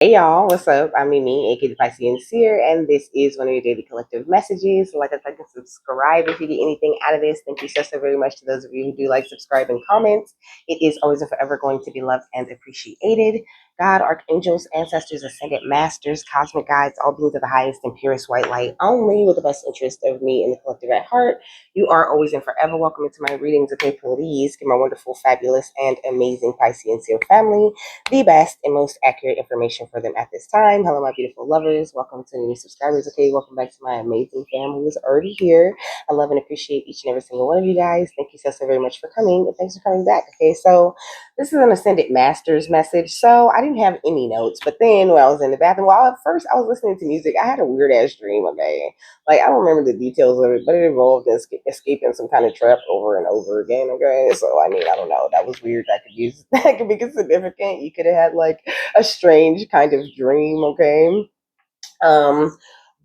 Hey y'all, what's up? I'm Mimi, aka the Piscean Seer, and this is one of your daily collective messages. Like and subscribe if you get anything out of this. Thank you so very much to those of you who do like, subscribe, and comment. It is always and forever going to be loved and appreciated. God, archangels, ancestors, ascended masters, cosmic guides, all beings of the highest and purest white light, only with the best interest of me and the collective at heart. You are always and forever welcome into my readings. Okay, please give my wonderful, fabulous, and amazing Piscean Seer family the best and most accurate information for them at this time. Hello, my beautiful lovers. Welcome to new subscribers. Okay, welcome back to my amazing family who's already here. I love and appreciate each and every single one of you guys. Thank you so very much for coming, and thanks for coming back. Okay, so this is an Ascended Masters message. So I didn't have any notes, but then when I was in the bathroom, well, at first I was listening to music. I had a weird ass dream. Okay, like I don't remember the details of it, but it involved escaping some kind of trap over and over again. Okay, so I mean, I don't know. That was weird. That could use that could be significant. You could have had like a strange kind of dream. Okay,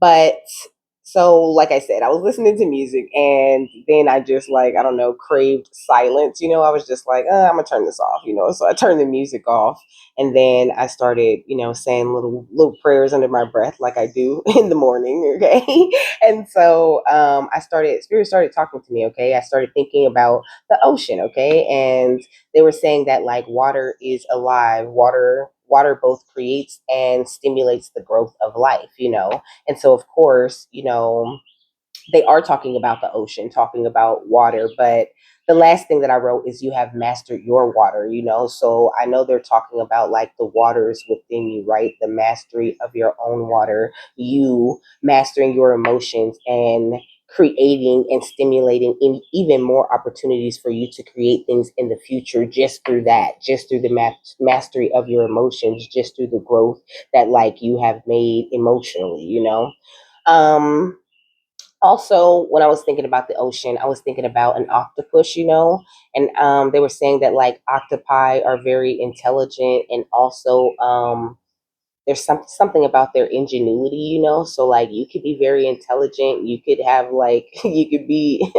but so like I said, I was listening to music and then I just like, I don't know, craved silence. I was just like, I'm gonna turn this off, So I turned the music off and then I started, saying little prayers under my breath like I do in the morning, okay? And so spirit started talking to me, okay? I started thinking about the ocean, okay? And they were saying that like water is alive, water both creates and stimulates the growth of life. And so of course, they are talking about the ocean, talking about water, but the last thing that I wrote is you have mastered your water. So I know they're talking about like the waters within you, right? The mastery of your own water, you mastering your emotions and creating and stimulating even more opportunities for you to create things in the future just through that, just through the mastery of your emotions, just through the growth that like you have made emotionally. Um, Also, when I was thinking about the ocean, I was thinking about an octopus, and they were saying that like octopi are very intelligent and also there's something about their ingenuity. So like you could be very intelligent, you could have like you could be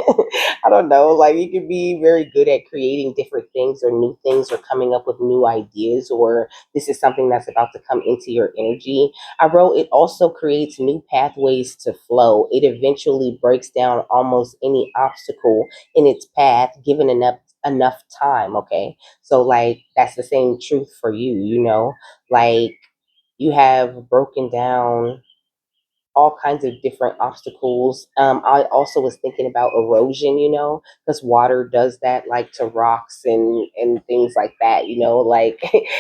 I don't know, like you could be very good at creating different things or new things or coming up with new ideas, or this is something that's about to come into your energy. I wrote it also creates new pathways to flow. It eventually breaks down almost any obstacle in its path given enough time. Okay, so like that's the same truth for you. Like you have broken down all kinds of different obstacles. I also was thinking about erosion, because water does that like to rocks and things like that. Like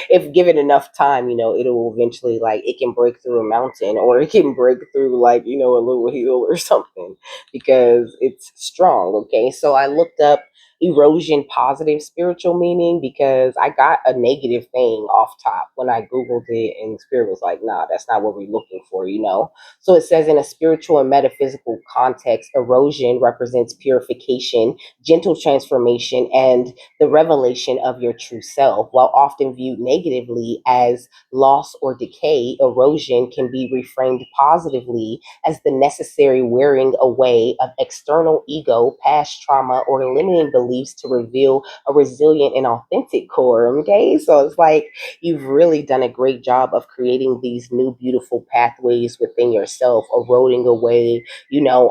if given enough time, it'll eventually like it can break through a mountain or it can break through like, a little hill or something because it's strong. Okay, so I looked up erosion positive spiritual meaning because I got a negative thing off top when I Googled it and spirit was like, nah, that's not what we're looking for. So it says in a spiritual and metaphysical context, erosion represents purification, gentle transformation, and the revelation of your true self. While often viewed negatively as loss or decay, erosion can be reframed positively as the necessary wearing away of external ego, past trauma, or limiting beliefs to reveal a resilient and authentic core. Okay, so it's like you've really done a great job of creating these new beautiful pathways within yourself, eroding away,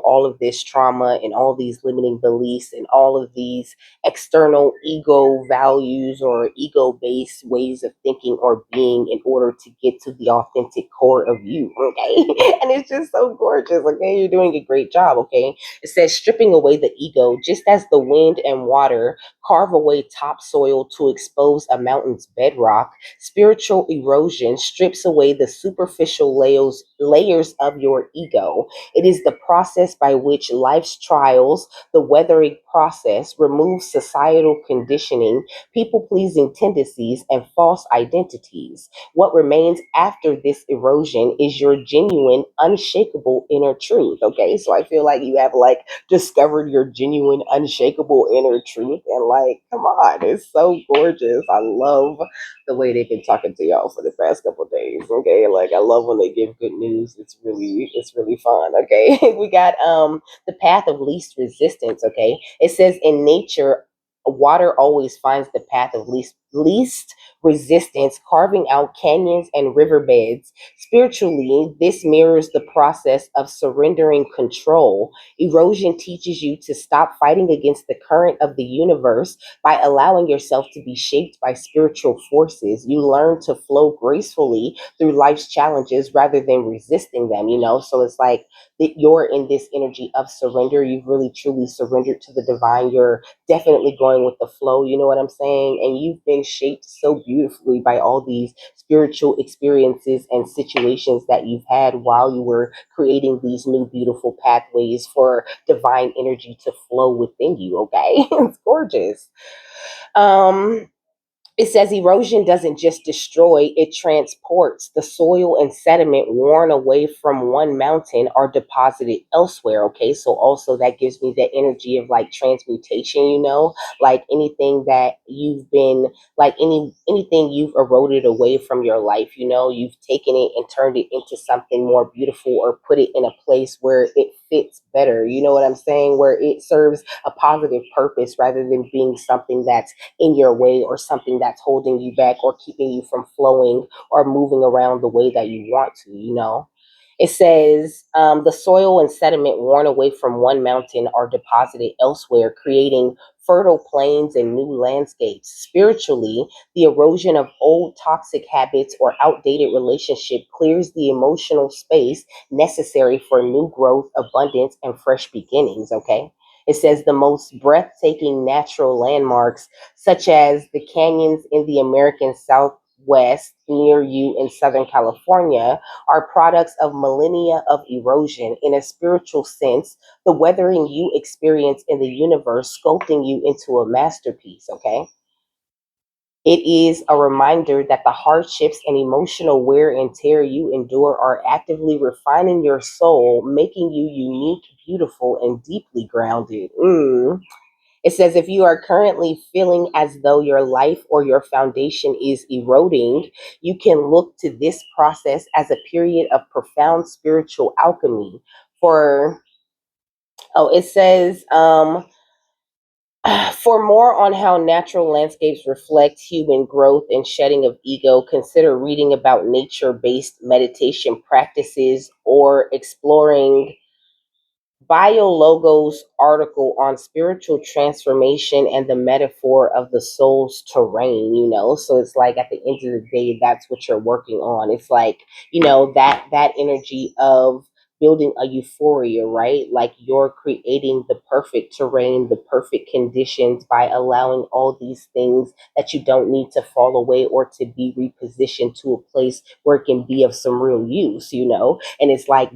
all of this trauma and all these limiting beliefs and all of these external ego values or ego based ways of thinking or being in order to get to the authentic core of you. Okay, and it's just so gorgeous. Okay, you're doing a great job. Okay, it says stripping away the ego, just as the wind and water carve away topsoil to expose a mountain's bedrock. Spiritual erosion strips away the superficial layers of your ego. It is the process by which life's trials, the weathering process, removes societal conditioning, people pleasing tendencies, and false identities. What remains after this erosion is your genuine, unshakable inner truth. Okay, so I feel like you have like discovered your genuine, unshakable inner truth, and like, come on, it's so gorgeous. I love the way they've been talking to y'all for the past couple of days. Okay, like I love when they give good news. It's really fun. Okay, we got the path of least resistance. Okay, it says in nature water always finds the path of least resistance, carving out canyons and riverbeds. Spiritually, this mirrors the process of surrendering control. Erosion teaches you to stop fighting against the current of the universe by allowing yourself to be shaped by spiritual forces. You learn to flow gracefully through life's challenges rather than resisting them, you know? So it's like that you're in this energy of surrender. You've really truly surrendered to the divine. You're definitely going with the flow, you know what I'm saying? And you've been shaped so beautifully by all these spiritual experiences and situations that you've had while you were creating these new beautiful pathways for divine energy to flow within you, okay? It's gorgeous. Um, it says erosion doesn't just destroy, it transports. The soil and sediment worn away from one mountain are deposited elsewhere. Okay, so also that gives me the energy of like transmutation, you know, like anything that you've been like anything you've eroded away from your life, you know, you've taken it and turned it into something more beautiful or put it in a place where it fits better. You know what I'm saying? Where it serves a positive purpose rather than being something that's in your way or something that's holding you back or keeping you from flowing or moving around the way that you want to, you know. It says the soil and sediment worn away from one mountain are deposited elsewhere, creating fertile plains and new landscapes. Spiritually, the erosion of old toxic habits or outdated relationship clears the emotional space necessary for new growth, abundance, and fresh beginnings. Okay. It says the most breathtaking natural landmarks, such as the canyons in the American Southwest near you in Southern California, are products of millennia of erosion. In a spiritual sense, the weathering you experience in the universe sculpting you into a masterpiece, okay? It is a reminder that the hardships and emotional wear and tear you endure are actively refining your soul, making you unique, beautiful, and deeply grounded. It says if you are currently feeling as though your life or your foundation is eroding, you can look to this process as a period of profound spiritual alchemy. For it says for more on how natural landscapes reflect human growth and shedding of ego, consider reading about nature-based meditation practices or exploring BioLogo's article on spiritual transformation and the metaphor of the soul's terrain, you know. So it's like at the end of the day, that's what you're working on. It's like, you know, that energy of building a euphoria, right? Like you're creating the perfect terrain, the perfect conditions by allowing all these things that you don't need to fall away or to be repositioned to a place where it can be of some real use, you know. And it's like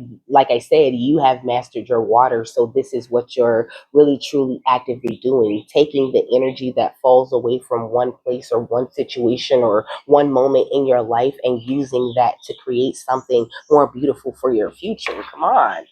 I said, you have mastered your water. So this is what you're really truly actively doing, taking the energy that falls away from one place or one situation or one moment in your life and using that to create something more beautiful for your future. Come on.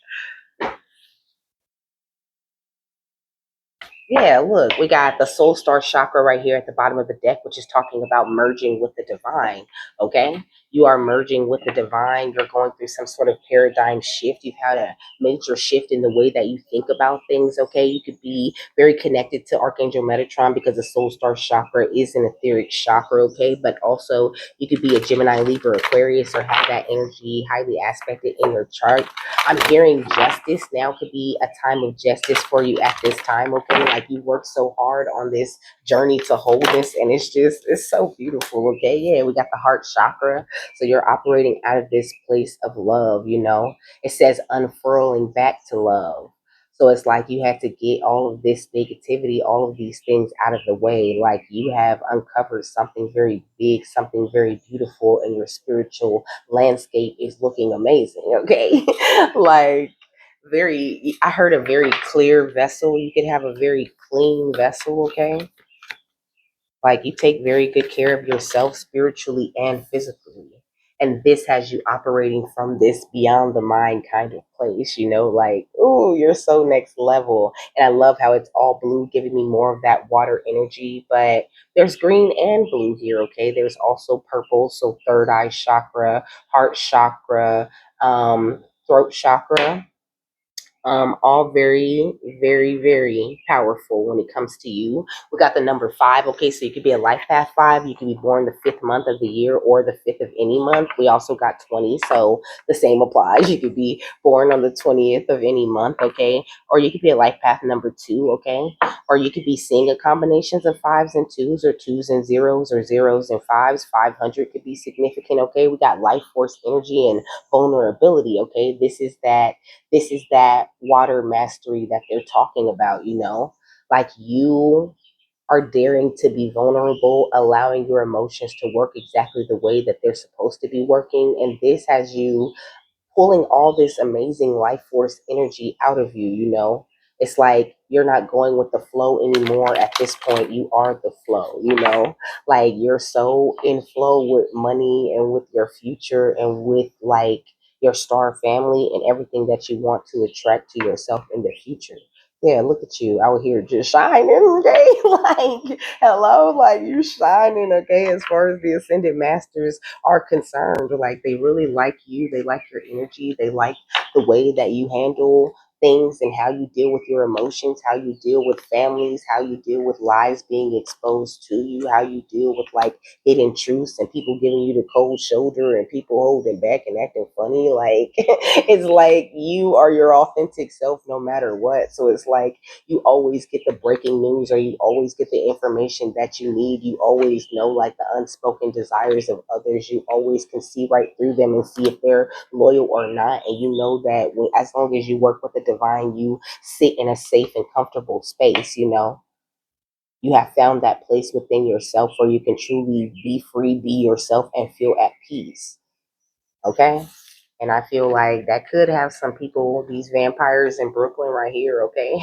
Yeah, look, we got the soul star chakra right here at the bottom of the deck, which is talking about merging with the divine. Okay. You are merging with the divine. You're going through some sort of paradigm shift. You've had a major shift in the way that you think about things. Okay. You could be very connected to Archangel Metatron because the soul star chakra is an etheric chakra. Okay. But also, you could be a Gemini, Libra, Aquarius, or have that energy highly aspected in your chart. I'm hearing justice now could be a time of justice for you at this time, okay? Like you worked so hard on this journey to wholeness, and it's so beautiful, okay? Yeah, we got the heart chakra. So you're operating out of this place of love, you know? It says unfurling back to love. So it's like you have to get all of this negativity, all of these things out of the way. Like you have uncovered something very big, something very beautiful, and your spiritual landscape is looking amazing, okay? Like very, I heard a very clear vessel. You could have a very clean vessel, okay? Like you take very good care of yourself spiritually and physically. And this has you operating from this beyond the mind kind of place, you know, like, oh, you're so next level. And I love how it's all blue, giving me more of that water energy. But there's green and blue here, okay? There's also purple, so third eye chakra, heart chakra, throat chakra. All very, very, very powerful when it comes to you. We got the number five. Okay, so you could be a life path five. You could be born the fifth month of the year or the fifth of any month. We also got 20, so the same applies. You could be born on the 20th of any month. Okay, or you could be a life path number two. Okay, or you could be seeing a combinations of fives and twos, or twos and zeros, or zeros and fives. 500 could be significant. Okay, we got life force energy and vulnerability. Okay, this is that water mastery that they're talking about, like you are daring to be vulnerable, allowing your emotions to work exactly the way that they're supposed to be working. And this has you pulling all this amazing life force energy out of you, It's like you're not going with the flow anymore at this point. You are the flow, Like you're so in flow with money and with your future and with like your star family and everything that you want to attract to yourself in the future. Yeah, look at you out here just shining, okay? Like, hello, like you shining, okay? As far as the ascended masters are concerned. Like they really like you, they like your energy, they like the way that you handle things and how you deal with your emotions, how you deal with families, how you deal with lies being exposed to you, how you deal with like hidden truths and people giving you the cold shoulder and people holding back and acting funny. Like it's like you are your authentic self no matter what. So it's like you always get the breaking news or you always get the information that you need. You always know like the unspoken desires of others. You always can see right through them and see if they're loyal or not. And you know that as long as you work with the divine, you sit in a safe and comfortable space, You have found that place within yourself where you can truly be free, be yourself, and feel at peace. Okay? And I feel like that could have some people, these vampires in Brooklyn right here, okay?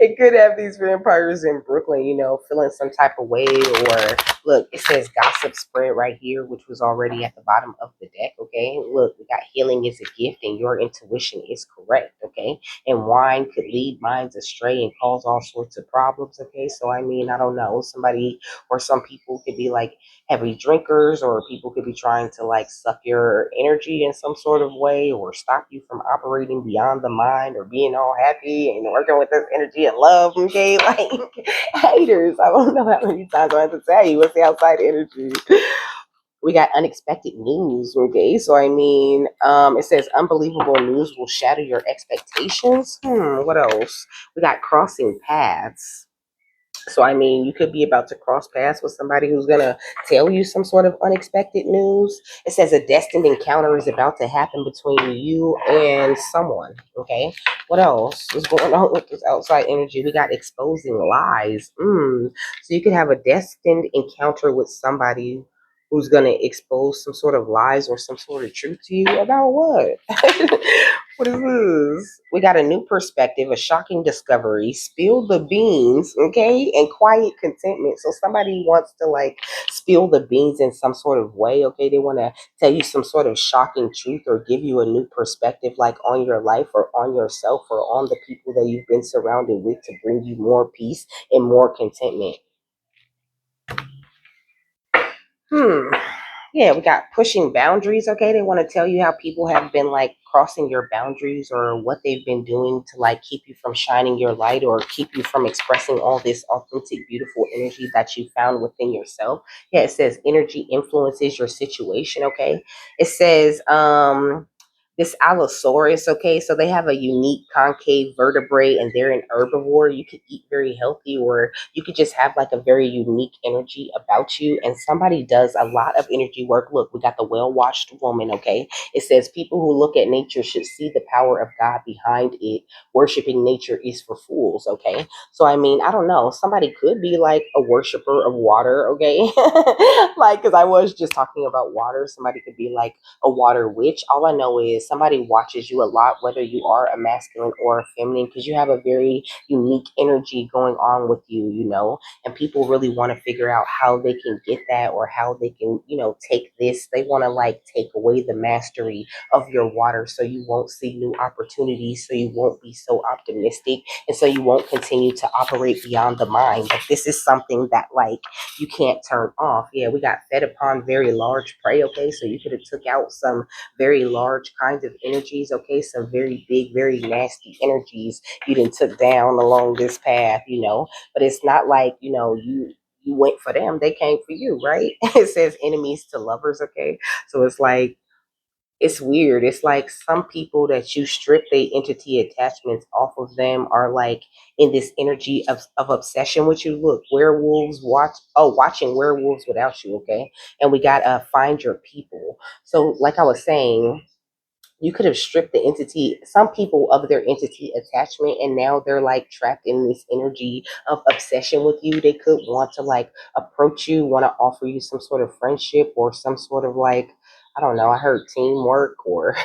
It could have these vampires in Brooklyn, feeling some type of way. Or look, it says gossip spread right here, which was already at the bottom of the deck, okay? Look, we got healing is a gift and your intuition is correct, okay? And wine could lead minds astray and cause all sorts of problems, okay? So, I mean, I don't know. Somebody or some people could be like, heavy drinkers, or people could be trying to like suck your energy in some sort of way or stop you from operating beyond the mind or being all happy and working with this energy and love. Okay, like haters, I don't know how many times I have to tell you what's the outside energy. We got unexpected news. Okay, so I mean, it says unbelievable news will shatter your expectations. What else? We got crossing paths. So, I mean, you could be about to cross paths with somebody who's going to tell you some sort of unexpected news. It says a destined encounter is about to happen between you and someone. Okay. What else is going on with this outside energy? We got exposing lies. So, you could have a destined encounter with somebody who's going to expose some sort of lies or some sort of truth to you about what? What is this? We got a new perspective, a shocking discovery, spill the beans, okay, and quiet contentment. So somebody wants to like spill the beans in some sort of way, okay? They want to tell you some sort of shocking truth or give you a new perspective, like on your life or on yourself or on the people that you've been surrounded with to bring you more peace and more contentment. Hmm. Yeah, we got pushing boundaries. Okay, they want to tell you how people have been like crossing your boundaries or what they've been doing to like keep you from shining your light or keep you from expressing all this authentic, beautiful energy that you found within yourself. Yeah, it says energy influences your situation. Okay, it says this Allosaurus, okay, so they have a unique concave vertebrae and they're an herbivore. You could eat very healthy, or you could just have like a very unique energy about you. And somebody does a lot of energy work. Look, we got the well washed woman, okay? It says people who look at nature should see the power of God behind it. Worshiping nature is for fools, okay? So, I mean, I don't know. Somebody could be like a worshiper of water, okay? Like, because I was just talking about water. Somebody could be like a water witch. All I know is somebody watches you a lot, whether you are a masculine or a feminine, because you have a very unique energy going on with you, and people really want to figure out how they can get that or how they can, take this. They want to like take away the mastery of your water so you won't see new opportunities, so you won't be so optimistic, and so you won't continue to operate beyond the mind. But this is something that like you can't turn off. Yeah, we got fed upon very large prey. Okay, so you could have took out some very large kinds kinds of energies, okay? Some very big, very nasty energies you done took down along this path, but it's not like, you went for them, they came for you, right? It says enemies to lovers, okay? So it's like, it's weird. It's like some people that you strip their entity attachments off of them are like in this energy of obsession with you. Look, werewolves watching werewolves without you, okay? And we got find your people. So like I was saying, you could have stripped the entity, some people, of their entity attachment, and now they're like trapped in this energy of obsession with you. They could want to like approach you, want to offer you some sort of friendship or some sort of like, I don't know, I heard teamwork or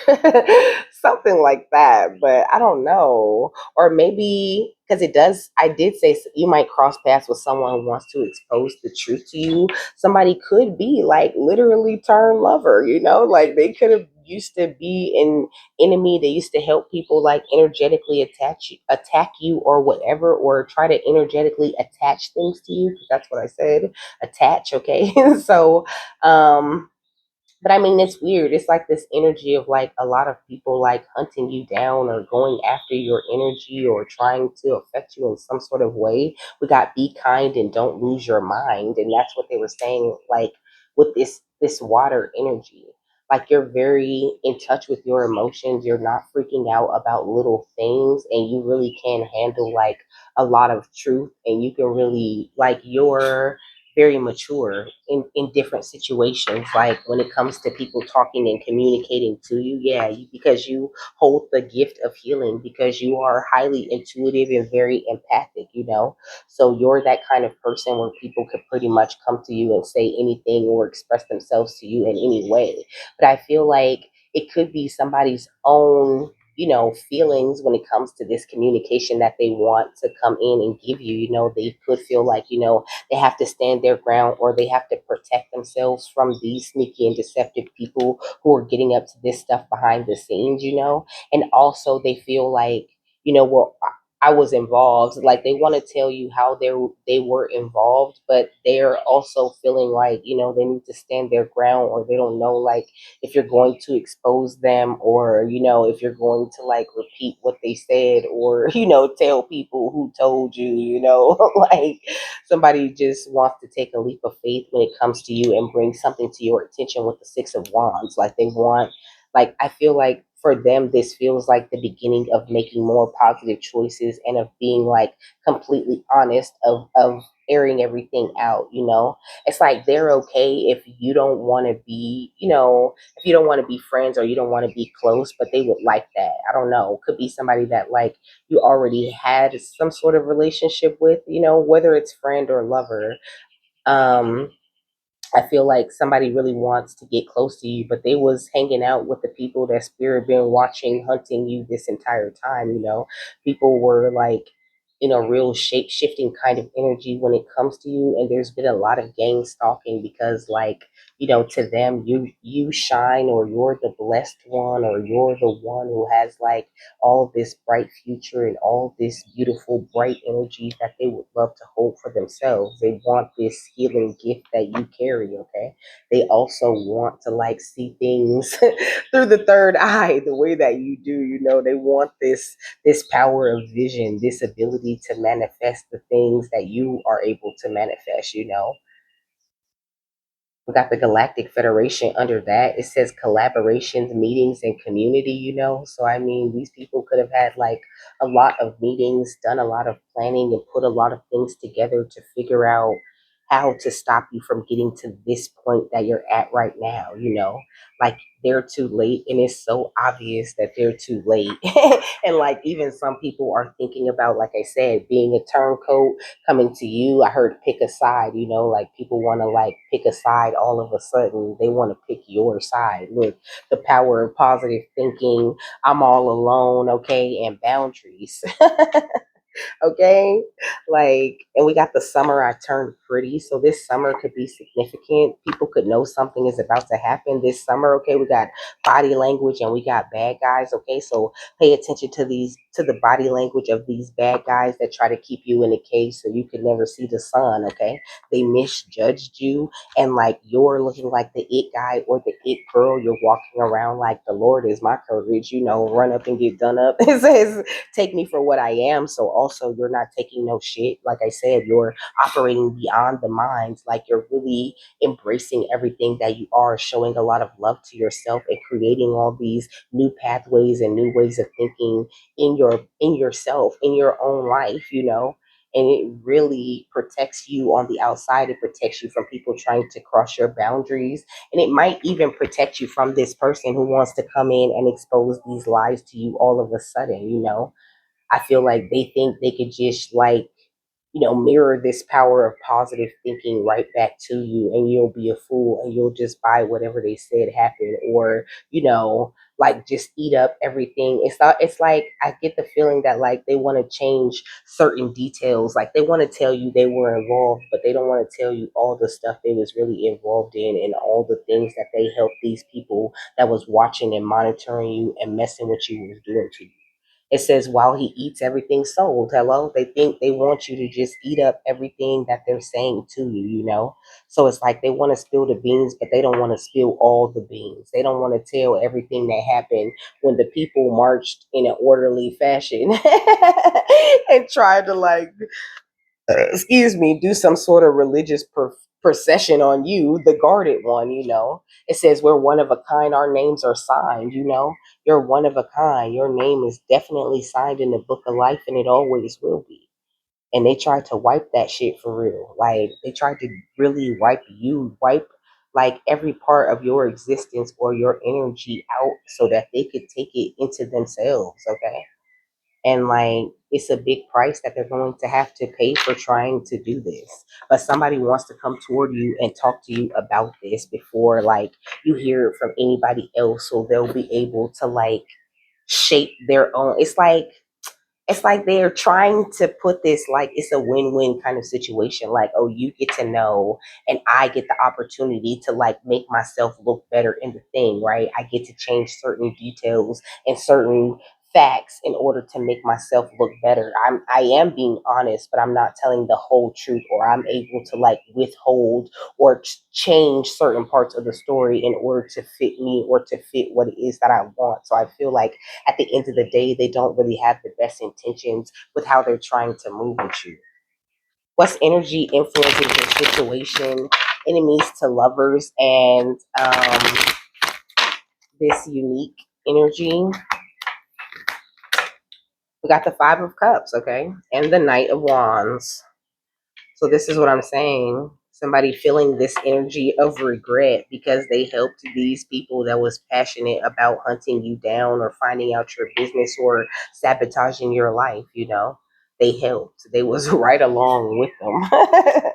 something like that, but I don't know. Or maybe because I did say you might cross paths with someone who wants to expose the truth to you. Somebody could be like literally turn lover, like they could have used to be an enemy. They used to help people like energetically attack you or whatever, or try to energetically attach things to you, because that's what I said, attach, okay? So um but I mean, it's weird. It's like this energy of like a lot of people like hunting you down or going after your energy or trying to affect you in some sort of way. We got be kind and don't lose your mind. And that's what they were saying, like with this water energy. Like you're very in touch with your emotions. You're not freaking out about little things, and you really can handle like a lot of truth, and you can really like very mature in different situations, like when it comes to people talking and communicating to you. Yeah, because you hold the gift of healing, because you are highly intuitive and very empathic, so you're that kind of person where people could pretty much come to you and say anything or express themselves to you in any way. But I feel like it could be somebody's own feelings when it comes to this communication that they want to come in and give you. They could feel like they have to stand their ground, or they have to protect themselves from these sneaky and deceptive people who are getting up to this stuff behind the scenes, and also they feel like, well, I was involved. Like they want to tell you how they were involved, but they're also feeling like, they need to stand their ground, or they don't know like if you're going to expose them, or if you're going to like repeat what they said, or tell people who told you, like somebody just wants to take a leap of faith when it comes to you and bring something to your attention with the Six of Wands. Like they want, like I feel like for them this feels like the beginning of making more positive choices, and of being like completely honest, of airing everything out. It's like they're okay if you don't want to be, if you don't want to be friends, or you don't want to be close, but they would like that. I don't know, could be somebody that like you already had some sort of relationship with, whether it's friend or lover. um I feel like somebody really wants to get close to you, but they was hanging out with the people that spirit been watching, hunting you this entire time. People were like, real shape shifting kind of energy when it comes to you. And there's been a lot of gang stalking, because like, to them, you shine, or you're the blessed one, or you're the one who has like all this bright future and all this beautiful bright energy that they would love to hold for themselves. They want this healing gift that you carry, okay? They also want to like see things through the third eye the way that you do. They want this power of vision, this ability to manifest the things that you are able to manifest. We got the Galactic Federation under that. It says collaborations, meetings, and community. So, I mean, these people could have had like a lot of meetings, done a lot of planning, and put a lot of things together to figure out how to stop you from getting to this point that you're at right now. Like they're too late, and it's so obvious that they're too late. And like even some people are thinking about, like I said, being a turncoat, coming to you. I heard pick a side, like people want to like pick a side all of a sudden. They want to pick your side. Look, the power of positive thinking. I'm all alone, okay, and boundaries. Okay, like, and we got the summer I turned pretty, so this summer could be significant. People could know something is about to happen this summer. Okay, we got body language and we got bad guys. Okay, so pay attention to these, to the body language of these bad guys that try to keep you in a cage so you could never see the sun. Okay, they misjudged you, and like you're looking like the it guy or the it girl. You're walking around like the Lord is my courage, you know, run up and get done up. It says take me for what I am. So also you're not taking no shit. Like I said, you're operating beyond the mind. Like you're really embracing everything that you are, showing a lot of love to yourself and creating all these new pathways and new ways of thinking in yourself, in your own life, you know. And it really protects you on the outside. It protects you from people trying to cross your boundaries. And it might even protect you from this person who wants to come in and expose these lies to you all of a sudden, you know. I feel like they think they could just like, you know, mirror this power of positive thinking right back to you, and you'll be a fool and you'll just buy whatever they said happened, or, you know, like just eat up everything. It's not, it's like I get the feeling that like they want to change certain details. Like they want to tell you they were involved, but they don't want to tell you all the stuff they was really involved in and all the things that they helped these people that was watching and monitoring you and messing with you was doing to you. It says while he eats everything sold. Hello, they think they want you to just eat up everything that they're saying to you, you know. So it's like they want to spill the beans, but they don't want to spill all the beans. They don't want to tell everything that happened when the people marched in an orderly fashion and tried to like excuse me, do some sort of religious procession on you, the guarded one, you know. It says we're one of a kind, our names are signed, you know. You're one of a kind. Your name is definitely signed in the book of life and it always will be. And they tried to wipe that shit for real. Like they tried to really wipe you, wipe like every part of your existence or your energy out so that they could take it into themselves, okay? And like it's a big price that they're going to have to pay for trying to do this, but somebody wants to come toward you and talk to you about this before like you hear it from anybody else, so they'll be able to like shape their own. It's like they're trying to put this like it's a win-win kind of situation, like, oh, you get to know and I get the opportunity to like make myself look better in the thing, right? I get to change certain details and certain facts in order to make myself look better. I am being honest, but I'm not telling the whole truth, or I'm able to like withhold or change certain parts of the story in order to fit me or to fit what it is that I want. So I feel like at the end of the day, they don't really have the best intentions with how they're trying to move with you. What's energy influences your situation? Enemies to lovers, and this unique energy. We got the Five of Cups, okay, and the Knight of Wands. So this is what I'm saying. Somebody feeling this energy of regret because they helped these people that was passionate about hunting you down or finding out your business or sabotaging your life, you know. They helped. They was right along with them.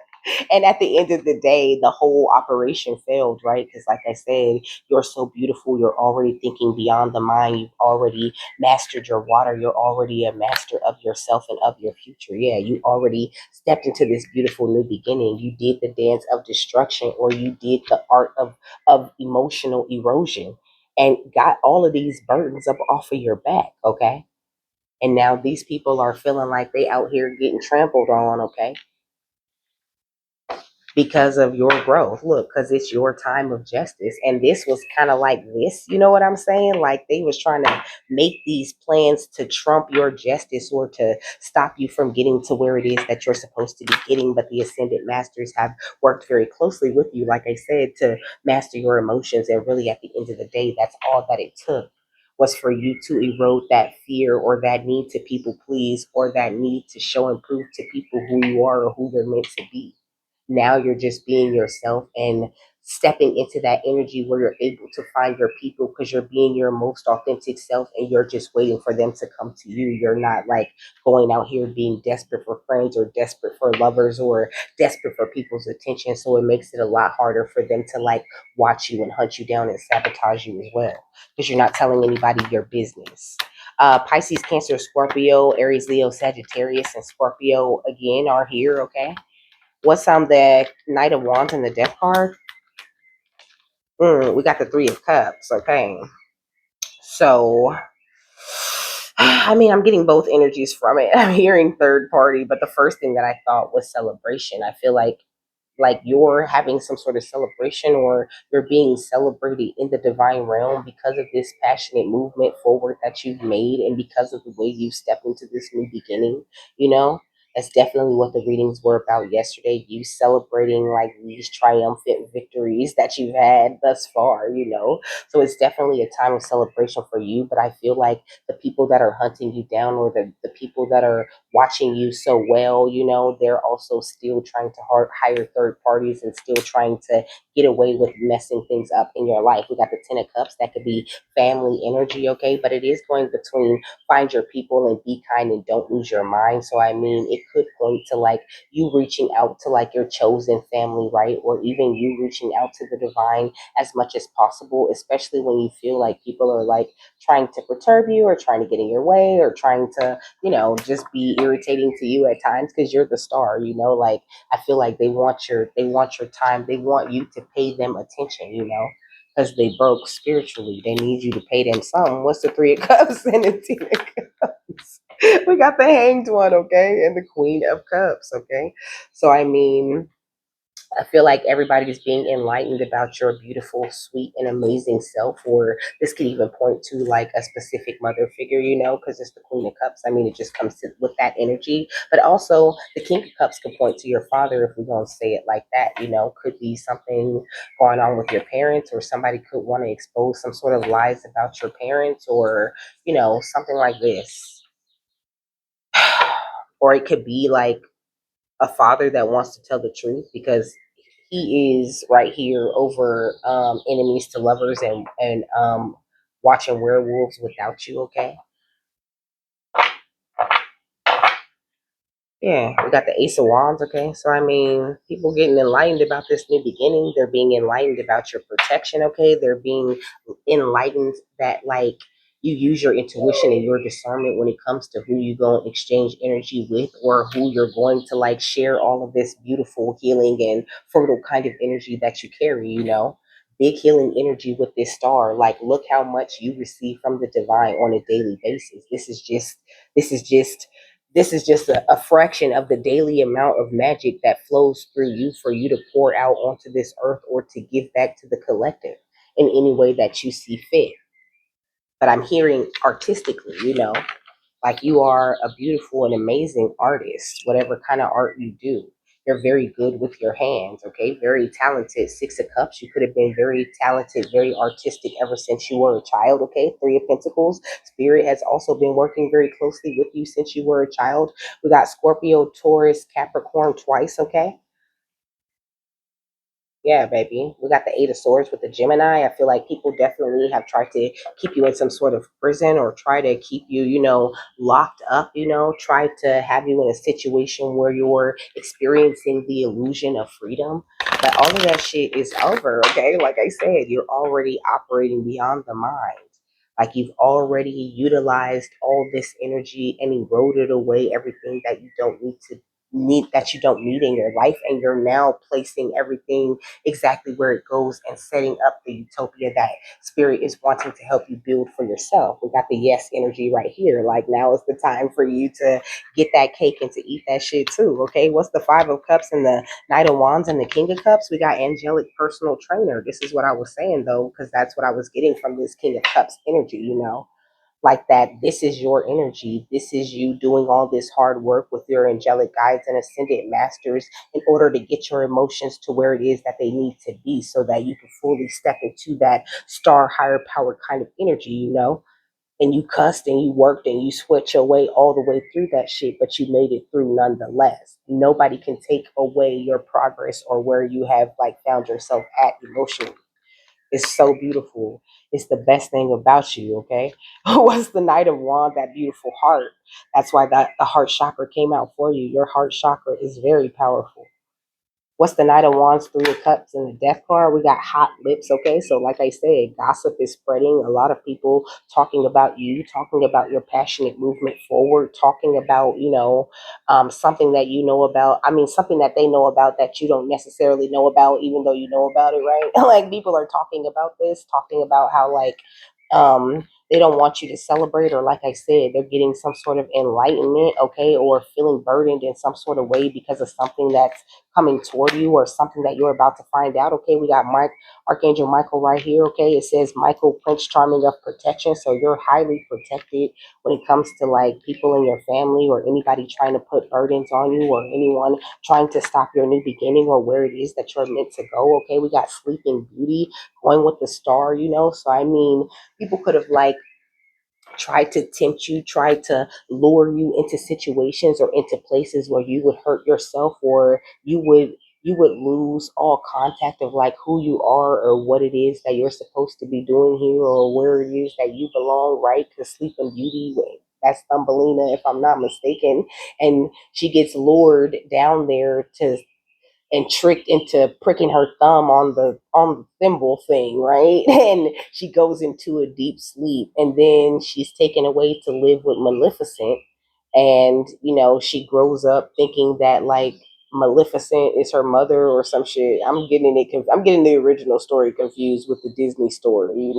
And at the end of the day, the whole operation failed, right? Because like I said, you're so beautiful. You're already thinking beyond the mind. You've already mastered your water. You're already a master of yourself and of your future. Yeah, you already stepped into this beautiful new beginning. You did the dance of destruction, or you did the art of emotional erosion, and got all of these burdens up off of your back, okay? And now these people are feeling like they out here getting trampled on, okay? Because of your growth. Look, because it's your time of justice. And this was kind of like this, you know what I'm saying? Like they was trying to make these plans to trump your justice or to stop you from getting to where it is that you're supposed to be getting. But the ascended masters have worked very closely with you, like I said, to master your emotions. And really at the end of the day, that's all that it took, was for you to erode that fear or that need to people please or that need to show and prove to people who you are or who you're meant to be. Now you're just being yourself and stepping into that energy where you're able to find your people because you're being your most authentic self and you're just waiting for them to come to you. You're not like going out here being desperate for friends or desperate for lovers or desperate for people's attention. So it makes it a lot harder for them to like watch you and hunt you down and sabotage you as well because you're not telling anybody your business. Pisces, Cancer, Scorpio, Aries, Leo, Sagittarius, and Scorpio again are here, okay? What's on the Knight of Wands and the Death card? We got the Three of Cups, okay? So, I mean, I'm getting both energies from it. I'm hearing third party, but the first thing that I thought was celebration. I feel like you're having some sort of celebration, or you're being celebrated in the divine realm because of this passionate movement forward that you've made, and because of the way you step into this new beginning. you know that's definitely what the readings were about yesterday, you celebrating like these triumphant victories that you've had thus far. So it's definitely a time of celebration for you, but I feel like the people that are hunting you down, or the people that are watching you so well, they're also still trying to hire third parties and still trying to get away with messing things up in your life. We got the Ten of Cups. That could be family energy, okay? But it is going between find your people and be kind and don't lose your mind. So, I mean, it could point to like you reaching out to like your chosen family, right? Or even you reaching out to the divine as much as possible, especially when you feel like people are like trying to perturb you, or trying to get in your way, or trying to just be irritating to you at times, because you're the star. Like, I feel like they want your time. They want you to pay them attention. Because they broke spiritually. They need you to pay them some. What's the Three of Cups and the Ten of Cups? We got the Hanged One, okay? And the Queen of Cups, okay? So, I mean, I feel like everybody is being enlightened about your beautiful, sweet, and amazing self. Or this could even point to like a specific mother figure, because it's the Queen of Cups. I mean, it just comes to, with that energy. But also, the King of Cups could point to your father, if we're going to say it like that. Could be something going on with your parents, or somebody could want to expose some sort of lies about your parents, or, something like this. Or it could be like a father that wants to tell the truth, because he is right here over enemies to lovers, and watching werewolves without you, okay? Yeah, we got the Ace of Wands, okay? So, I mean, people getting enlightened about this new beginning. They're being enlightened about your protection, okay? They're being enlightened that, like, you use your intuition and your discernment when it comes to who you go and exchange energy with, or who you're going to, like, share all of this beautiful healing and fertile kind of energy that you carry. Big healing energy with this star. Like, look how much you receive from the divine on a daily basis. This is just a fraction of the daily amount of magic that flows through you for you to pour out onto this earth, or to give back to the collective in any way that you see fit. But I'm hearing artistically. Like, you are a beautiful and amazing artist, whatever kind of art you do. You're very good with your hands, okay? Very talented. Six of Cups, you could have been very talented, very artistic ever since you were a child, okay? Three of Pentacles, Spirit has also been working very closely with you since you were a child. We got Scorpio, Taurus, Capricorn twice, okay? Yeah, baby. We got the Eight of Swords with the Gemini. I feel like people definitely have tried to keep you in some sort of prison, or try to keep you, locked up, try to have you in a situation where you're experiencing the illusion of freedom. But all of that shit is over, okay? Like I said, you're already operating beyond the mind. Like, you've already utilized all this energy and eroded away everything that you don't need in your life, and you're now placing everything exactly where it goes, and setting up the utopia that spirit is wanting to help you build for yourself. We got the yes energy right here. Like, now is the time for you to get that cake and to eat that shit too, okay? What's the Five of Cups and the Knight of Wands and the King of Cups? We got angelic personal trainer. This is what I was saying, though, because that's what I was getting from this King of Cups energy. Like, that this is your energy. This is you doing all this hard work with your angelic guides and ascended masters, in order to get your emotions to where it is that they need to be, so that you can fully step into that star higher power kind of energy. And you cussed and you worked and you sweat your way all the way through that shit, but you made it through nonetheless. Nobody can take away your progress, or where you have like found yourself at emotionally. It's so beautiful. It's the best thing about you, okay? What's the Knight of Wands? That beautiful heart. That's why the heart chakra came out for you. Your heart chakra is very powerful. what's the Knight of Wands, Three of Cups, and the Death card? We got hot lips. Okay, so like I said, gossip is spreading. A lot of people talking about you, talking about your passionate movement forward, talking about something that you know about. I mean, something that they know about that you don't necessarily know about, even though you know about it, right? Like people are talking about this, talking about how they don't want you to celebrate, or like I said, they're getting some sort of enlightenment, okay, or feeling burdened in some sort of way because of something that's coming toward you or something that you're about to find out. Okay, we got Archangel Michael right here. Okay, it says Michael, Prince Charming of protection. So you're highly protected when it comes to like people in your family or anybody trying to put burdens on you or anyone trying to stop your new beginning or where it is that you're meant to go. Okay, we got Sleeping Beauty going with the star, so I mean, people could have like tried to tempt you, tried to lure you into situations or into places where you would hurt yourself, or you would lose all contact of like who you are or what it is that you're supposed to be doing here or where it is that you belong, right? Because Sleeping Beauty, that's Thumbelina, if I'm not mistaken, and she gets lured down there to and tricked into pricking her thumb on the thimble thing, right? And she goes into a deep sleep, and then she's taken away to live with Maleficent, and she grows up thinking that like Maleficent is her mother or some shit. I'm getting the original story confused with the Disney story.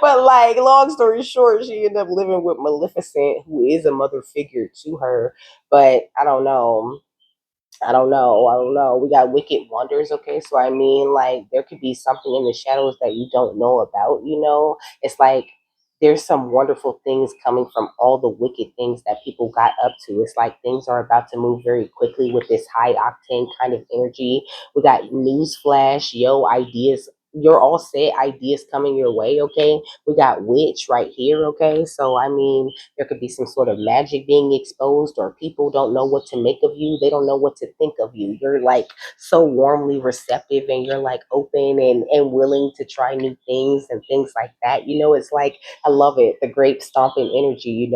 But like, long story short, she ended up living with Maleficent, who is a mother figure to her. But I don't know. We got wicked wonders, okay? So I mean, like, there could be something in the shadows that you don't know about. It's like there's some wonderful things coming from all the wicked things that people got up to. It's like things are about to move very quickly with this high octane kind of energy. We got news flash, ideas. You're all set, ideas coming your way, okay? We got witch right here, okay? So I mean, there could be some sort of magic being exposed, or people don't know what to make of you. They don't know what to think of you. You're like so warmly receptive, and you're like open and willing to try new things and things like that. It's like, I love it. The grape stomping energy,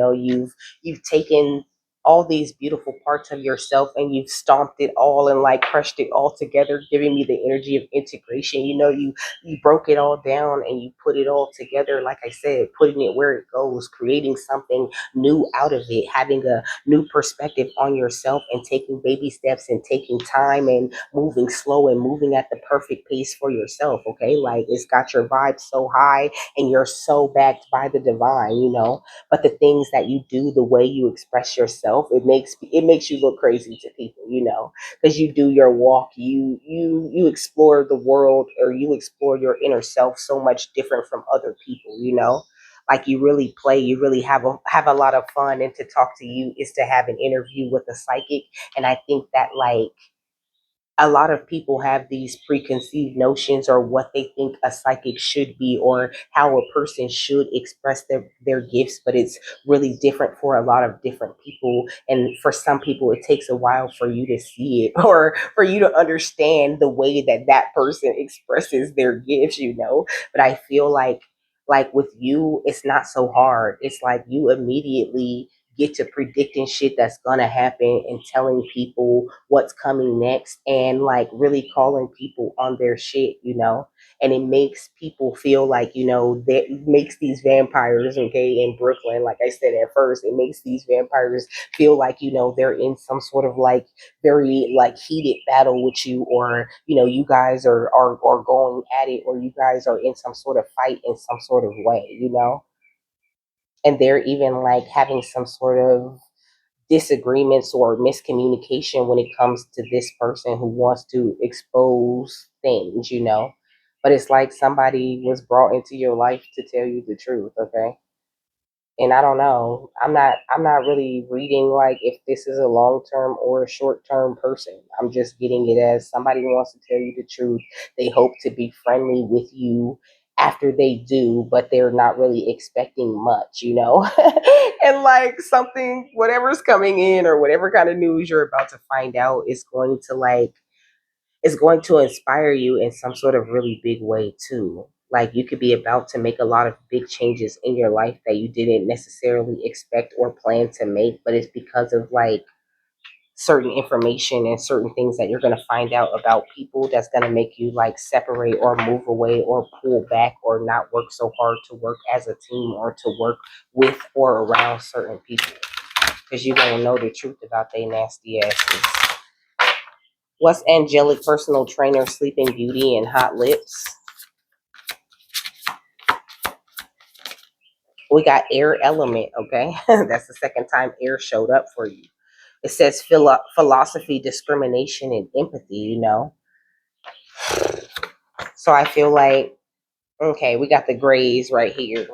you've taken all these beautiful parts of yourself and you've stomped it all and like crushed it all together, giving me the energy of integration. You broke it all down and you put it all together, like I said, putting it where it goes, creating something new out of it, having a new perspective on yourself, and taking baby steps and taking time and moving slow and moving at the perfect pace for yourself. Okay, like, it's got your vibe so high and you're so backed by the divine. But the things that you do, the way you express yourself, it makes you look crazy to people. Because you do your walk, you explore the world, or you explore your inner self so much different from other people. Like, you really play, you really have a lot of fun, and to talk to you is to have an interview with a psychic. And I think that, like, a lot of people have these preconceived notions, or what they think a psychic should be, or how a person should express their gifts, but it's really different for a lot of different people. And for some people, it takes a while for you to see it, or for you to understand the way that that person expresses their gifts. But I feel like with you, it's not so hard. It's like you immediately get to predicting shit that's gonna happen and telling people what's coming next, and like really calling people on their shit. And it makes people feel like, that makes these vampires, okay, in Brooklyn, like I said at first, it makes these vampires feel like, they're in some sort of like very like heated battle with you, or you guys are going at it, or you guys are in some sort of fight in some sort of way. And they're even like having some sort of disagreements or miscommunication when it comes to this person who wants to expose things. But it's like somebody was brought into your life to tell you the truth, okay? And I don't know. I'm not really reading like if this is a long-term or a short-term person. I'm just getting it as somebody wants to tell you the truth. They hope to be friendly with you after they do, but they're not really expecting much. And like something, whatever's coming in or whatever kind of news you're about to find out is going to inspire you in some sort of really big way too. Like, you could be about to make a lot of big changes in your life that you didn't necessarily expect or plan to make, but it's because of like certain information and certain things that you're going to find out about people that's going to make you like separate or move away or pull back or not work so hard to work as a team or to work with or around certain people because you don't know the truth about their nasty asses. What's angelic personal trainer, sleeping beauty, and hot lips? We got air element, okay? That's the second time air showed up for you. It says philosophy, discrimination, and empathy, you know? So I feel like, okay, we got the grays right here.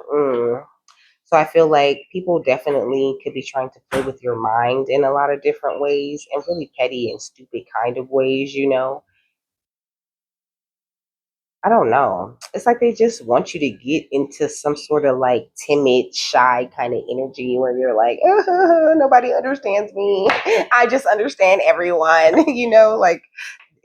So I feel like people definitely could be trying to play with your mind in a lot of different ways and really petty and stupid kind of ways, you know? I don't know. It's like they just want you to get into some sort of like timid, shy kind of energy where you're like, nobody understands me. I just understand everyone, you know, like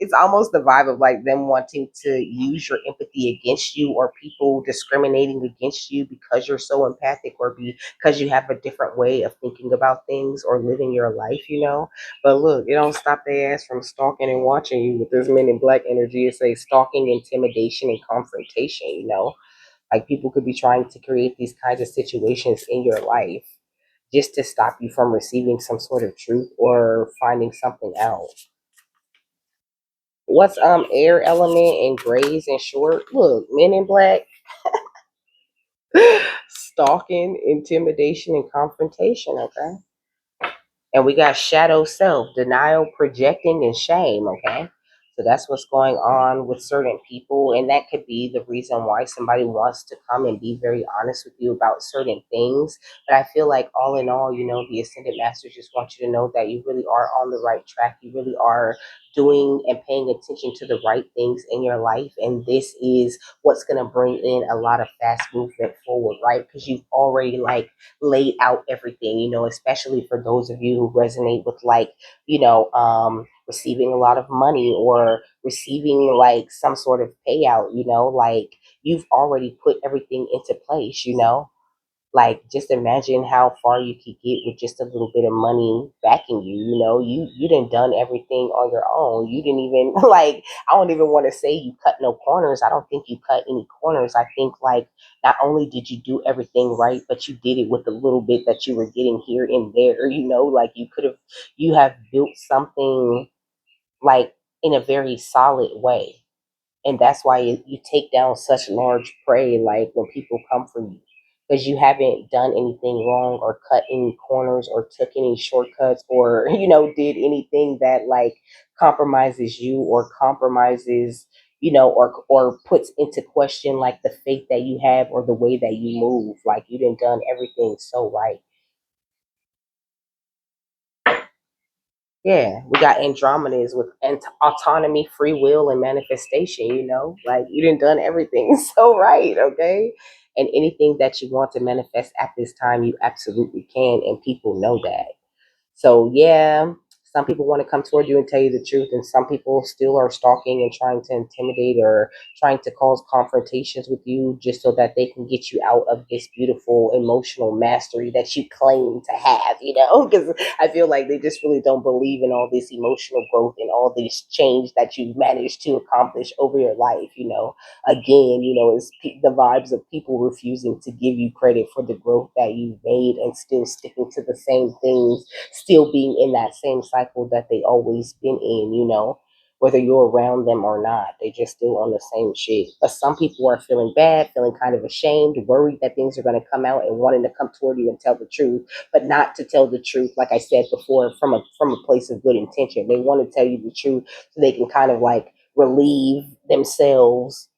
it's almost the vibe of like them wanting to use your empathy against you or people discriminating against you because you're so empathic or because you have a different way of thinking about things or living your life, you know. But look, it don't stop their ass from stalking and watching you with this Men in Black energy. It says stalking, intimidation, and confrontation, you know. Like people could be trying to create these kinds of situations in your life just to stop you from receiving some sort of truth or finding something out. What's air element and grays and short? Look, Men in Black, stalking, intimidation, and confrontation. Okay. And we got shadow self, denial, projecting, and shame. Okay. So that's what's going on with certain people. And that could be the reason why somebody wants to come and be very honest with you about certain things. But I feel like, all in all, you know, the Ascended Masters just want you to know that you really are on the right track. You really are doing and paying attention to the right things in your life. And this is what's going to bring in a lot of fast movement forward, right? Because you've already like laid out everything, you know, especially for those of you who resonate with like, you know, receiving a lot of money or receiving like some sort of payout, you know, like you've already put everything into place, you know. Like just imagine how far you could get with just a little bit of money backing you, you know. You didn't done everything on your own. You didn't even like, I don't even want to say you cut no corners. I don't think you cut any corners. I think like not only did you do everything right, but you did it with the little bit that you were getting here and there, you know. Like you have built something like in a very solid way. And that's why you take down such large prey, like when people come for you, because you haven't done anything wrong or cut any corners or took any shortcuts or, you know, did anything that like compromises you or compromises, you know, or puts into question like the faith that you have or the way that you move. Like you done done everything so right. Yeah, we got Andromedas with autonomy, free will, and manifestation. You know, like you didn't done everything so right, okay? And anything that you want to manifest at this time, you absolutely can, and people know that. So yeah, some people want to come toward you and tell you the truth, and some people still are stalking and trying to intimidate or trying to cause confrontations with you just so that they can get you out of this beautiful emotional mastery that you claim to have, you know? Because I feel like they just really don't believe in all this emotional growth and all this change that you've managed to accomplish over your life, you know? Again, you know, it's the vibes of people refusing to give you credit for the growth that you've made and still sticking to the same things, still being in that same cycle that they always been in, you know, whether you're around them or not. They just still on the same shit. But some people are feeling bad, feeling kind of ashamed, worried that things are going to come out and wanting to come toward you and tell the truth, but not to tell the truth, like I said before, from a place of good intention. They want to tell you the truth so they can kind of like relieve themselves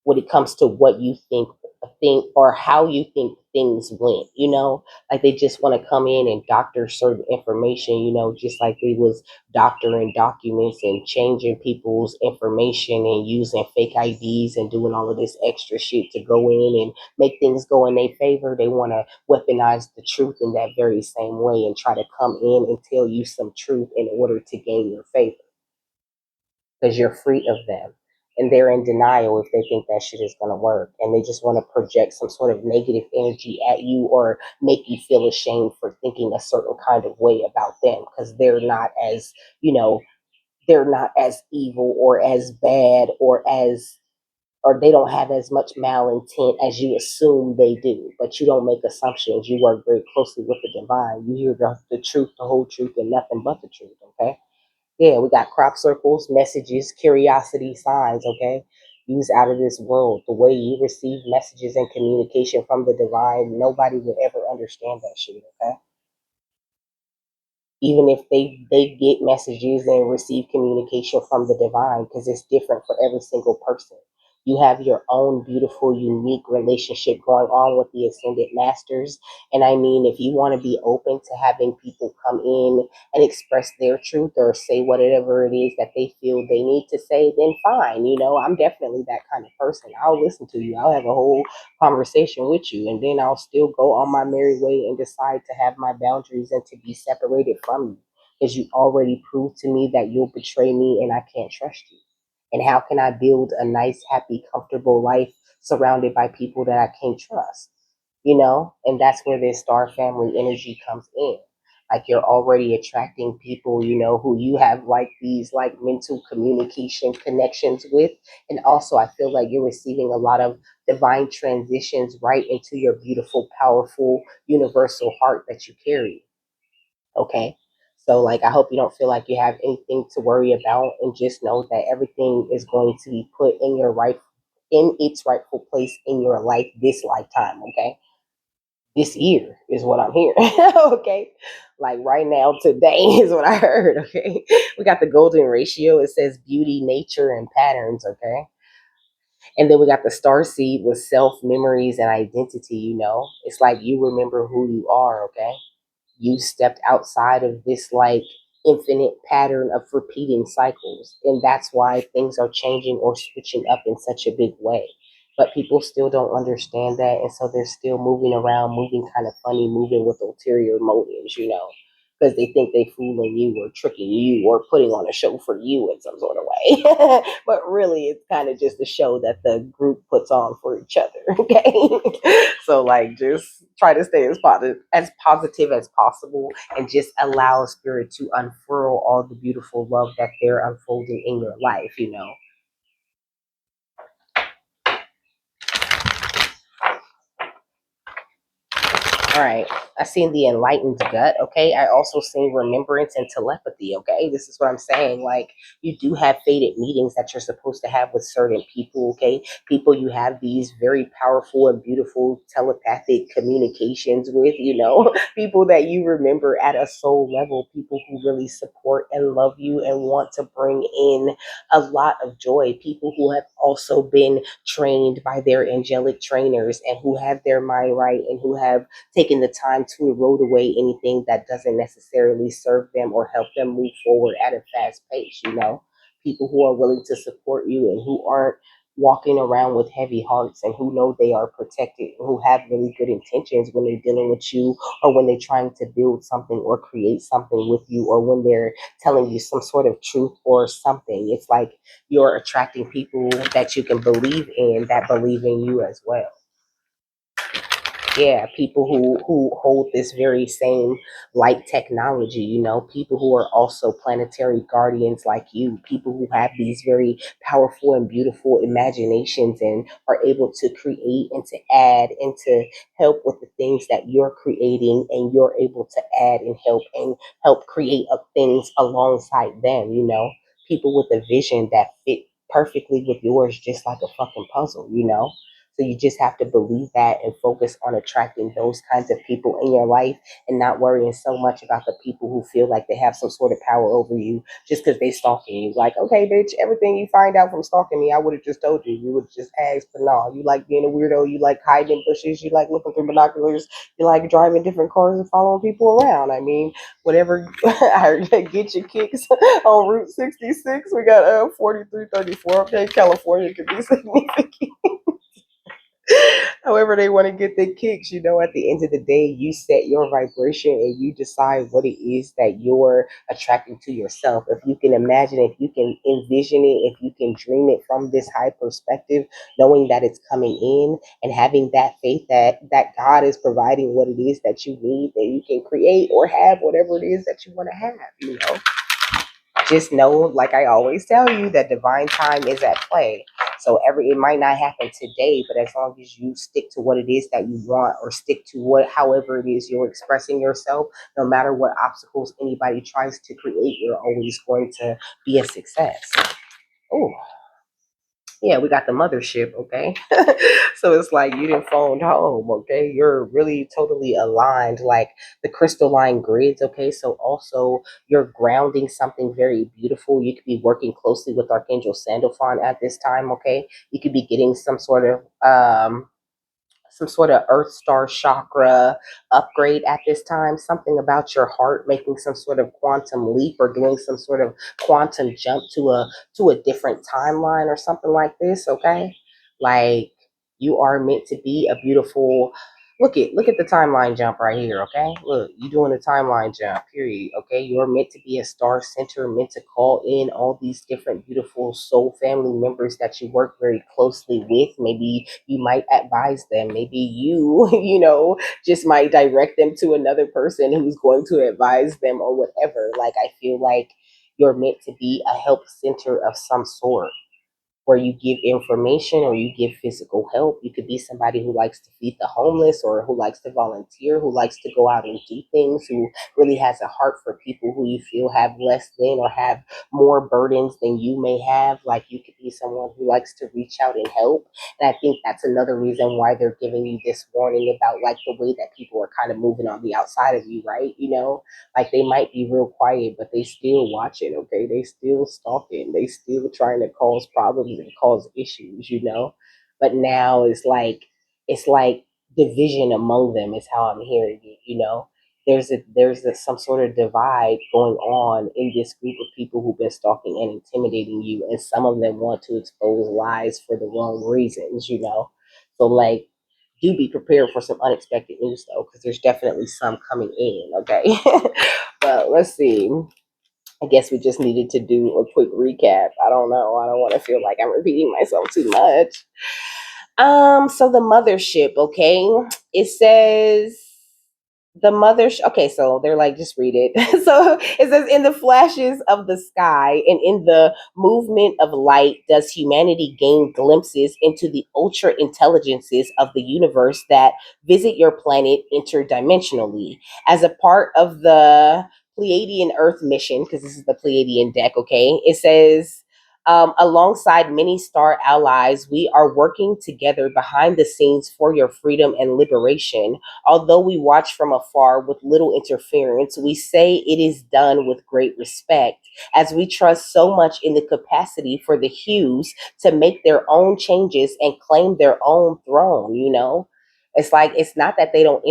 when it comes to what you think a thing or how you think things went, you know. Like they just want to come in and doctor certain information, you know, just like they was doctoring documents and changing people's information and using fake IDs and doing all of this extra shit to go in and make things go in their favor. They want to weaponize the truth in that very same way and try to come in and tell you some truth in order to gain your favor because you're free of them. And they're in denial if they think that shit is going to work, and they just want to project some sort of negative energy at you or make you feel ashamed for thinking a certain kind of way about them because they're not as, you know, they're not as evil or as bad or they don't have as much malintent as you assume they do. But you don't make assumptions. You work very closely with the divine. You hear the truth, the whole truth, and nothing but the truth. Okay. Yeah, we got crop circles, messages, curiosity, signs. Okay. Use out of this world. The way you receive messages and communication from the divine, nobody would ever understand that shit. Okay, even if they get messages and receive communication from the divine, because it's different for every single person. You have your own beautiful unique relationship going on with the ascended masters. And I mean, if you want to be open to having people come in and express their truth or say whatever it is that they feel they need to say, then fine. I'm definitely that kind of person. I'll listen to you. I'll have a whole conversation with you, and then I'll still go on my merry way and decide to have my boundaries and to be separated from you because you already proved to me that you'll betray me and I can't trust you. And how can I build a nice, happy, comfortable life surrounded by people that I can't trust? And that's where this star family energy comes in. Like you're already attracting people, who you have like these like mental communication connections with. And also I feel like you're receiving a lot of divine transitions right into your beautiful, powerful, universal heart that you carry. Okay. So like I hope you don't feel like you have anything to worry about, and just know that everything is going to be put in its rightful place in your life this lifetime. Okay, this year is what I'm hearing. Okay. Like right now, today is what I heard. Okay. We got the golden ratio. It says beauty, nature, and patterns. Okay. And then we got the star seed with self, memories, and identity. It's like you remember who you are. Okay. You stepped outside of this like infinite pattern of repeating cycles. And that's why things are changing or switching up in such a big way. But people still don't understand that. And so they're still moving around, moving kind of funny, moving with ulterior motives, because they think they fooling you or tricking you or putting on a show for you in some sort of way. But really, it's kind of just a show that the group puts on for each other. Okay. So like just try to stay as positive as possible, and just allow spirit to unfurl all the beautiful love that they're unfolding in your life. All right. I seen the enlightened gut. Okay. I also seen remembrance and telepathy. Okay. This is what I'm saying. Like, you do have fated meetings that you're supposed to have with certain people. Okay. People you have these very powerful and beautiful telepathic communications with. People that you remember at a soul level, people who really support and love you and want to bring in a lot of joy. People who have also been trained by their angelic trainers and who have their mind right and who have taking the time to erode away anything that doesn't necessarily serve them or help them move forward at a fast pace. People who are willing to support you and who aren't walking around with heavy hearts and who know they are protected and who have really good intentions when they're dealing with you or when they're trying to build something or create something with you or when they're telling you some sort of truth or something. It's like you're attracting people that you can believe in that believe in you as well. Yeah, people who hold this very same light technology, people who are also planetary guardians like you, people who have these very powerful and beautiful imaginations and are able to create and to add and to help with the things that you're creating, and you're able to add and help create things alongside them. People with a vision that fit perfectly with yours, just like a fucking puzzle. So you just have to believe that and focus on attracting those kinds of people in your life, and not worrying so much about the people who feel like they have some sort of power over you just because they stalking you. Like, okay, bitch, everything you find out from stalking me, I would have just told you. You would have just asked, but no, you like being a weirdo. You like hiding in bushes. You like looking through binoculars. You like driving different cars and following people around. I mean, whatever I get your kicks on Route 66. We got 4334. Okay, California could be significant. However they want to get their kicks, at the end of the day, you set your vibration and you decide what it is that you're attracting to yourself. If you can imagine, if you can envision it, if you can dream it from this high perspective, knowing that it's coming in and having that faith that God is providing what it is that you need, that you can create or have whatever it is that you want to have. Just know, like I always tell you, that divine time is at play. So it might not happen today, but as long as you stick to what it is that you want, or stick to however it is you're expressing yourself, no matter what obstacles anybody tries to create, you're always going to be a success. Oh, yeah, we got the mothership, okay? So it's like you didn't phone home, okay? You're really totally aligned, like the crystalline grids, okay? So also you're grounding something very beautiful. You could be working closely with Archangel Sandalphon at this time, okay? You could be getting some sort of earth star chakra upgrade at this time, something about your heart making some sort of quantum leap or doing some sort of quantum jump to a different timeline or something like this, okay? Like, you are meant to be a beautiful. Look at the timeline jump right here, okay? Look, you doing a timeline jump, period. Okay, you're meant to be a star center, meant to call in all these different beautiful soul family members that you work very closely with. Maybe you might advise them. Maybe you, just might direct them to another person who's going to advise them or whatever. Like, I feel like you're meant to be a help center of some sort, where you give information or you give physical help. You could be somebody who likes to feed the homeless, or who likes to volunteer, who likes to go out and do things, who really has a heart for people who you feel have less than or have more burdens than you may have. Like, you could be someone who likes to reach out and help. And I think that's another reason why they're giving you this warning about, like, the way that people are kind of moving on the outside of you, right? Like, they might be real quiet, but they still watching, okay? They still stalking. They still trying to cause problems and cause issues. But now it's like division among them is how I'm hearing it. There's some sort of divide going on in this group of people who've been stalking and intimidating you, and some of them want to expose lies for the wrong reasons. So, like, do be prepared for some unexpected news, though, because there's definitely some coming in, okay? But let's see. I guess we just needed to do a quick recap. I don't know. I don't want to feel like I'm repeating myself too much. So the mothership, okay? It says okay, so they're like, just read it. So it says, in the flashes of the sky and in the movement of light does humanity gain glimpses into the ultra intelligences of the universe that visit your planet interdimensionally. As a part of the Pleiadian Earth mission, because this is the Pleiadian deck, okay? It says, alongside many star allies, we are working together behind the scenes for your freedom and liberation. Although we watch from afar with little interference, we say it is done with great respect, as we trust so much in the capacity for the Hughes to make their own changes and claim their own throne. It's like, it's not that they don't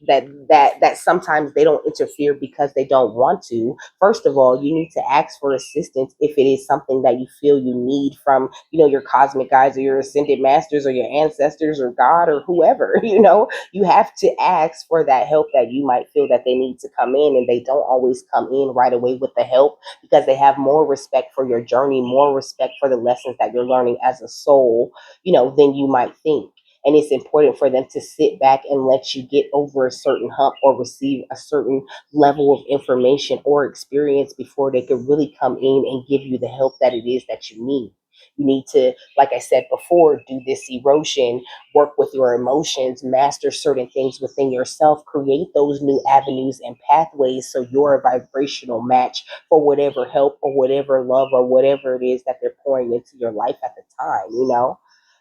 that sometimes they don't interfere because they don't want to. First of all, you need to ask for assistance if it is something that you feel you need from, your cosmic guides or your ascended masters or your ancestors or God or whoever. You have to ask for that help that you might feel that they need to come in, and they don't always come in right away with the help, because they have more respect for your journey, more respect for the lessons that you're learning as a soul, than you might think. And it's important for them to sit back and let you get over a certain hump or receive a certain level of information or experience before they could really come in and give you the help that it is that you need. You need to, like I said before, do this erosion, work with your emotions, master certain things within yourself, create those new avenues and pathways so you're a vibrational match for whatever help or whatever love or whatever it is that they're pouring into your life at the time.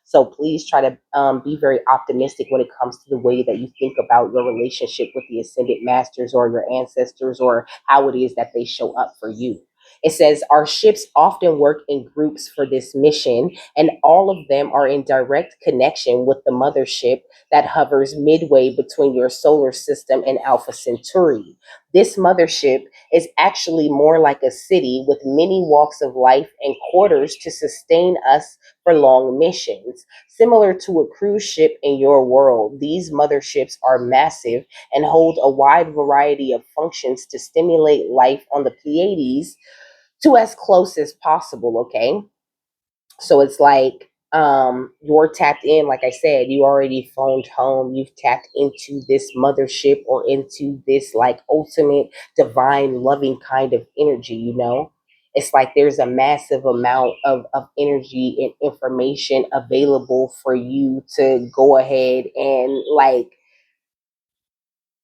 So please try to be very optimistic when it comes to the way that you think about your relationship with the ascended masters or your ancestors, or how it is that they show up for you. It says, our ships often work in groups for this mission, and all of them are in direct connection with the mothership that hovers midway between your solar system and Alpha Centauri. This mothership is actually more like a city with many walks of life and quarters to sustain us for long missions. Similar to a cruise ship in your world, these motherships are massive and hold a wide variety of functions to stimulate life on the Pleiades to as close as possible, okay? So it's like you're tapped in, like I said, you already phoned home, you've tapped into this mothership or into this like ultimate divine loving kind of energy, you know. It's like there's a massive amount of energy and information available for you to go ahead and like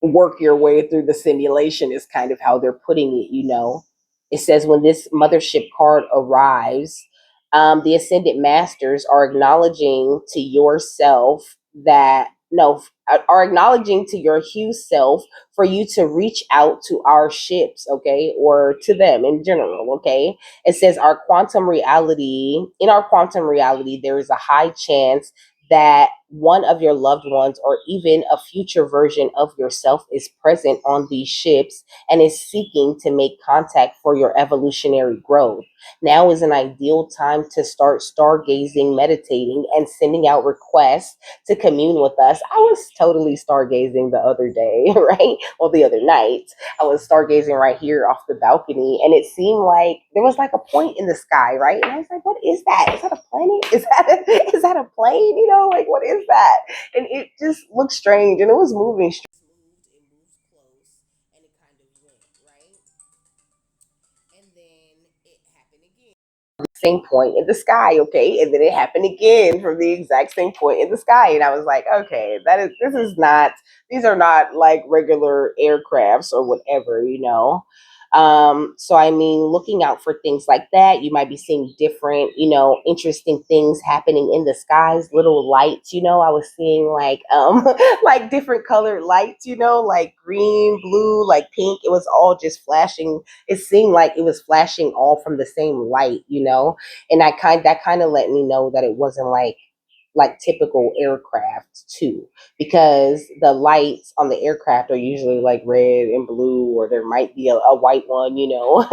work your way through the simulation is kind of how they're putting it, you know. It says when this mothership card arrives, the ascended masters are acknowledging to yourself that no are acknowledging to your hue self for you to reach out to our ships, okay, or to them in general, okay. It says our quantum reality in our quantum reality there is a high chance that one of your loved ones or even a future version of yourself is present on these ships and is seeking to make contact for your evolutionary growth. Now is an ideal time to start stargazing, meditating, and sending out requests to commune with us. I was totally stargazing the other day, right? Well, the other night. I was stargazing right here off the balcony, and it seemed like there was like a point in the sky, right? And I was like, "What is that? Is that a planet? Is that a plane? You know, like what is that?" And it just looked strange, and it was moving. It moved close, and it kind of went right, and then it happened again. Same point in the sky, okay, and then it happened again from the exact same point in the sky, and I was like, okay, this is not, these are not like regular aircrafts or whatever, you know. So I mean, looking out for things like that, you might be seeing different, you know, interesting things happening in the skies, little lights, you know. I was seeing like like different colored lights, you know, like green, blue, like pink. It was all just flashing. It seemed like it was flashing all from the same light, you know. And that kind of let me know that it wasn't like typical aircraft too, because the lights on the aircraft are usually like red and blue, or there might be a white one, you know.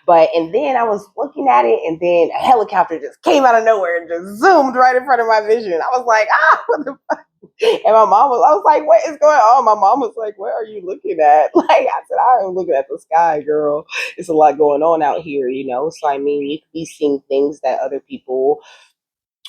But and then I was looking at it, and then a helicopter just came out of nowhere and just zoomed right in front of my vision. I was like, ah, what the fuck? And I was like, what is going on? My mom was like, what are you looking at? Like I said, I am looking at the sky, girl. It's a lot going on out here, you know. So I mean, you could be seeing things that other people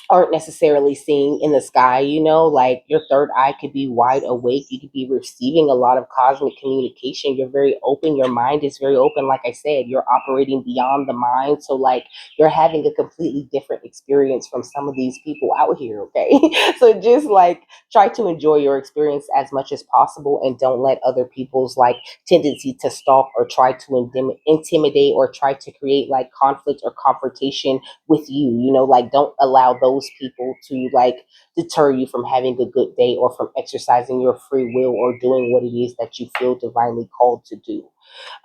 aren't necessarily seeing in the sky, you know, like your third eye could be wide awake. You could be receiving a lot of cosmic communication. You're very open. Your mind is very open. Like I said, you're operating beyond the mind. So, like, you're having a completely different experience from some of these people out here, okay? So, just like try to enjoy your experience as much as possible and don't let other people's like tendency to stalk or try to intimidate or try to create like conflict or confrontation with you, you know, like don't allow those people to like deter you from having a good day or from exercising your free will or doing what it is that you feel divinely called to do.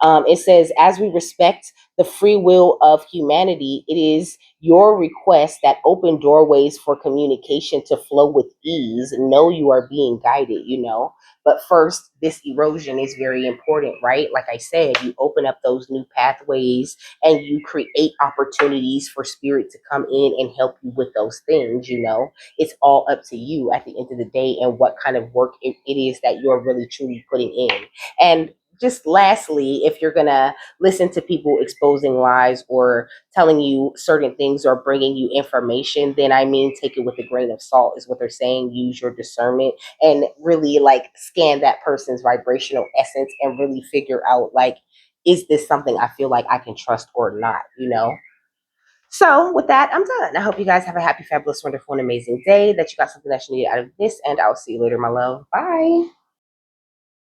It says, as we respect the free will of humanity, it is your request that open doorways for communication to flow with ease. Know you are being guided, you know. But first, this erosion is very important, right? Like I said, you open up those new pathways and you create opportunities for spirit to come in and help you with those things, you know. It's all up to you at the end of the day and what kind of work it is that you're really truly putting in. And just lastly, if you're gonna listen to people exposing lies or telling you certain things or bringing you information, then I mean, take it with a grain of salt, is what they're saying. Use your discernment and really like scan that person's vibrational essence and really figure out like, is this something I feel like I can trust or not, you know? So, with that, I'm done. I hope you guys have a happy, fabulous, wonderful, and amazing day, that you got something that you need out of this, and I'll see you later, my love. Bye.